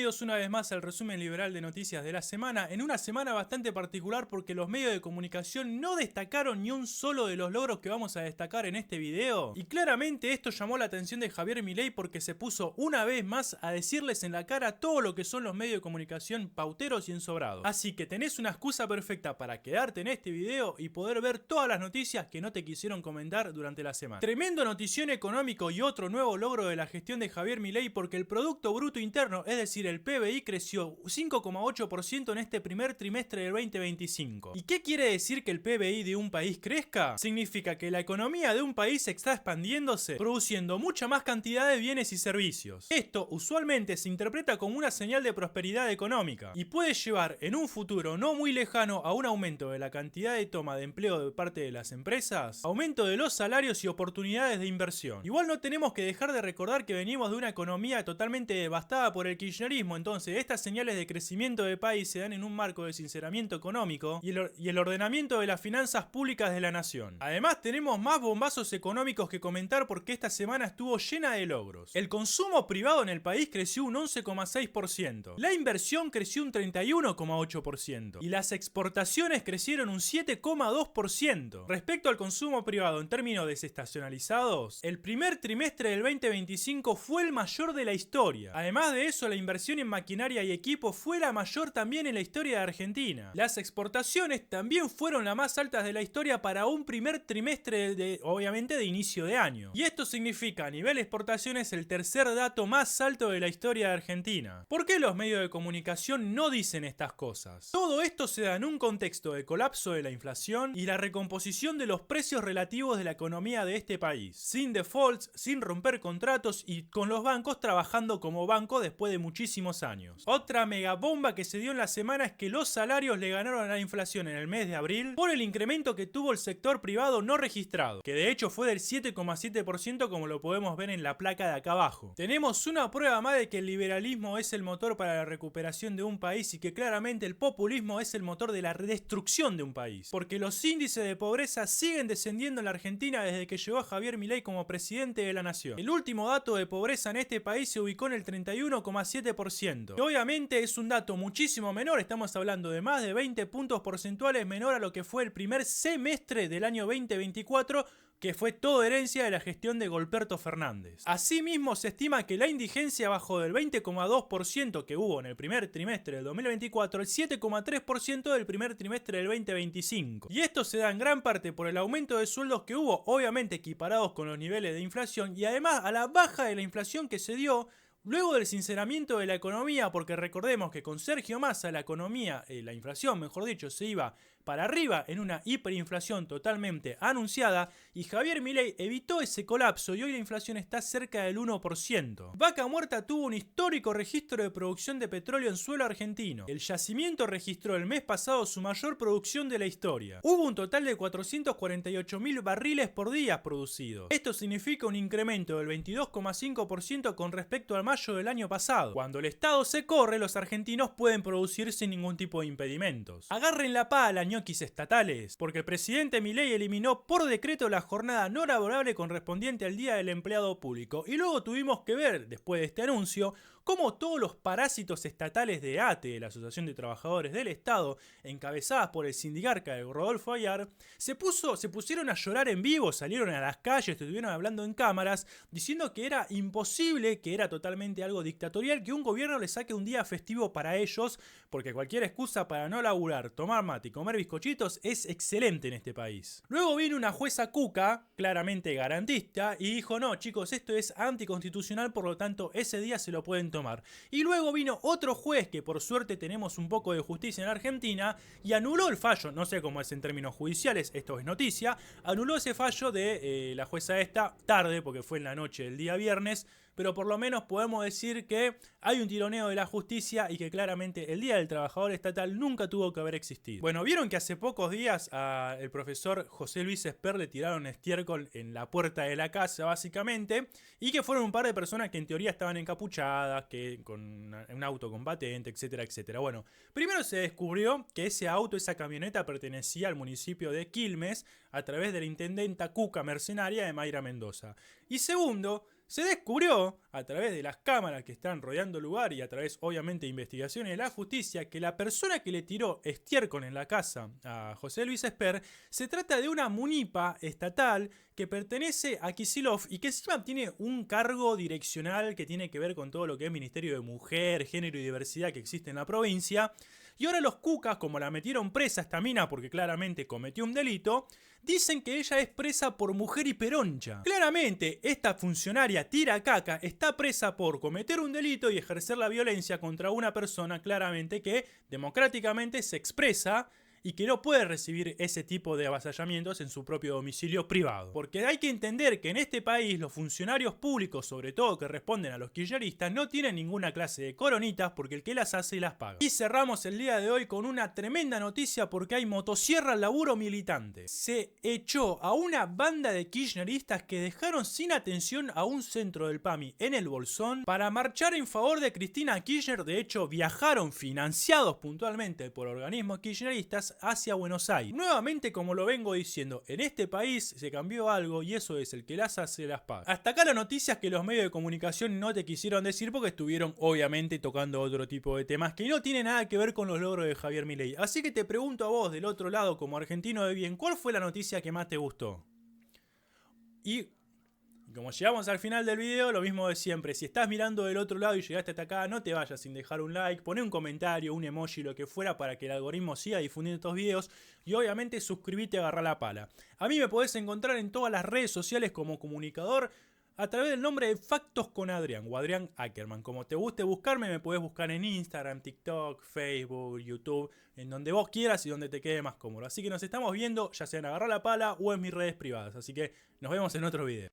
Bienvenidos una vez más al resumen liberal de noticias de la semana, en una semana bastante particular porque los medios de comunicación no destacaron ni un solo de los logros que vamos a destacar en este video, y claramente esto llamó la atención de Javier Milei porque se puso una vez más a decirles en la cara todo lo que son los medios de comunicación pauteros y ensobrados. Así que tenés una excusa perfecta para quedarte en este video y poder ver todas las noticias que no te quisieron comentar durante la semana. Tremendo notición económico y otro nuevo logro de la gestión de Javier Milei porque el Producto Bruto Interno, es decir, el PBI, creció 5,8% en este primer trimestre del 2025. ¿Y qué quiere decir que el PBI de un país crezca? Significa que la economía de un país está expandiéndose, produciendo mucha más cantidad de bienes y servicios. Esto usualmente se interpreta como una señal de prosperidad económica y puede llevar en un futuro no muy lejano a un aumento de la cantidad de toma de empleo de parte de las empresas, aumento de los salarios y oportunidades de inversión. Igual no tenemos que dejar de recordar que venimos de una economía totalmente devastada por el kirchnerismo, entonces estas señales de crecimiento del país se dan en un marco de sinceramiento económico y el ordenamiento de las finanzas públicas de la nación. Además tenemos más bombazos económicos que comentar porque esta semana estuvo llena de logros. El consumo privado en el país creció un 11,6%, la inversión creció un 31,8% y las exportaciones crecieron un 7,2%. Respecto al consumo privado en términos desestacionalizados, el primer trimestre del 2025 fue el mayor de la historia. Además de eso, la inversión en maquinaria y equipo fue la mayor también en la historia de Argentina. Las exportaciones también fueron las más altas de la historia para un primer trimestre obviamente de inicio de año. Y esto significa a nivel exportaciones el tercer dato más alto de la historia de Argentina. ¿Por qué los medios de comunicación no dicen estas cosas? Todo esto se da en un contexto de colapso de la inflación y la recomposición de los precios relativos de la economía de este país, sin defaults, sin romper contratos y con los bancos trabajando como banco después de muchísimos años. Otra mega bomba que se dio en la semana es que los salarios le ganaron a la inflación en el mes de abril por el incremento que tuvo el sector privado no registrado, que de hecho fue del 7,7% como lo podemos ver en la placa de acá abajo. Tenemos una prueba más de que el liberalismo es el motor para la recuperación de un país y que claramente el populismo es el motor de la destrucción de un país, porque los índices de pobreza siguen descendiendo en la Argentina desde que llegó Javier Milei como presidente de la nación. El último dato de pobreza en este país se ubicó en el 31,7%, que obviamente es un dato muchísimo menor, estamos hablando de más de 20 puntos porcentuales menor a lo que fue el primer semestre del año 2024, que fue todo herencia de la gestión de Golberto Fernández. Asimismo, se estima que la indigencia bajó del 20,2% que hubo en el primer trimestre del 2024 al 7,3% del primer trimestre del 2025. Y esto se da en gran parte por el aumento de sueldos que hubo, obviamente equiparados con los niveles de inflación, y además a la baja de la inflación que se dio luego del sinceramiento de la economía, porque recordemos que con Sergio Massa la economía, la inflación mejor dicho, se iba para arriba en una hiperinflación totalmente anunciada y Javier Milei evitó ese colapso y hoy la inflación está cerca del 1%. Vaca Muerta tuvo un histórico registro de producción de petróleo en suelo argentino. El yacimiento registró el mes pasado su mayor producción de la historia. Hubo un total de 448.000 barriles por día producidos. Esto significa un incremento del 22,5% con respecto al mayo del año pasado. Cuando el Estado se corre, los argentinos pueden producir sin ningún tipo de impedimentos. Agarren la pala, ñoquis estatales, porque el presidente Milei eliminó por decreto la jornada no laborable correspondiente al Día del Empleado Público y luego tuvimos que ver, después de este anuncio, cómo todos los parásitos estatales de ATE, la Asociación de Trabajadores del Estado, encabezadas por el sindicarca de Rodolfo Ayar, se pusieron a llorar en vivo, salieron a las calles, estuvieron hablando en cámaras, diciendo que era imposible, que era totalmente algo dictatorial, que un gobierno le saque un día festivo para ellos, porque cualquier excusa para no laburar, tomar mate y comer bizcochitos es excelente en este país. Luego vino una jueza Cuca, claramente garantista, y dijo: no chicos, esto es anticonstitucional, por lo tanto ese día se lo pueden tomar. Y luego vino otro juez, que por suerte tenemos un poco de justicia en Argentina, y anuló el fallo, no sé cómo es en términos judiciales, esto es noticia, anuló ese fallo de la jueza esta tarde, porque fue en la noche del día viernes, pero por lo menos podemos decir que hay un tironeo de la justicia y que claramente el Día del Trabajador Estatal nunca tuvo que haber existido. Bueno, vieron que hace pocos días al profesor José Luis Esper le tiraron estiércol en la puerta de la casa básicamente, y que fueron un par de personas que en teoría estaban encapuchadas, que con un auto con patente, etcétera, etcétera. Bueno, primero se descubrió que ese auto, esa camioneta pertenecía al municipio de Quilmes a través de la intendenta Cuca mercenaria de Mayra Mendoza. Y segundo, Se descubrió, a través de las cámaras que están rodeando el lugar y a través, obviamente, de investigaciones de la justicia, que la persona que le tiró estiércol en la casa a José Luis Esper se trata de una munipa estatal que pertenece a Kicillof y que encima tiene un cargo direccional que tiene que ver con todo lo que es Ministerio de Mujer, Género y Diversidad que existe en la provincia. Y ahora los cucas, como la metieron presa esta mina porque claramente cometió un delito, dicen que ella es presa por mujer y peroncha. Claramente, esta funcionaria tira caca está presa por cometer un delito y ejercer la violencia contra una persona claramente que democráticamente se expresa y que no puede recibir ese tipo de avasallamientos en su propio domicilio privado. Porque hay que entender que en este país los funcionarios públicos, sobre todo que responden a los kirchneristas, no tienen ninguna clase de coronitas porque el que las hace las paga. Y cerramos el día de hoy con una tremenda noticia porque hay motosierra al laburo militante. Se echó a una banda de kirchneristas que dejaron sin atención a un centro del PAMI en el Bolsón para marchar en favor de Cristina Kirchner. De hecho, viajaron financiados puntualmente por organismos kirchneristas hacia Buenos Aires. Nuevamente, como lo vengo diciendo, en este país se cambió algo y eso es: el que las hace las paga. Hasta acá las noticias que los medios de comunicación no te quisieron decir porque estuvieron obviamente tocando otro tipo de temas que no tienen nada que ver con los logros de Javier Milei. Así que te pregunto a vos del otro lado, como argentino de bien, ¿cuál fue la noticia que más te gustó? Y como llegamos al final del video, lo mismo de siempre: si estás mirando del otro lado y llegaste hasta acá, no te vayas sin dejar un like, poné un comentario, un emoji, lo que fuera, para que el algoritmo siga difundiendo estos videos. Y obviamente suscríbete y agarrá la pala. A mí me podés encontrar en todas las redes sociales como comunicador a través del nombre de Factos con Adrián o Adrián Ackerman. Como te guste buscarme, me podés buscar en Instagram, TikTok, Facebook, YouTube, en donde vos quieras y donde te quede más cómodo. Así que nos estamos viendo, ya sea en Agarrar la Pala o en mis redes privadas. Así que nos vemos en otro video.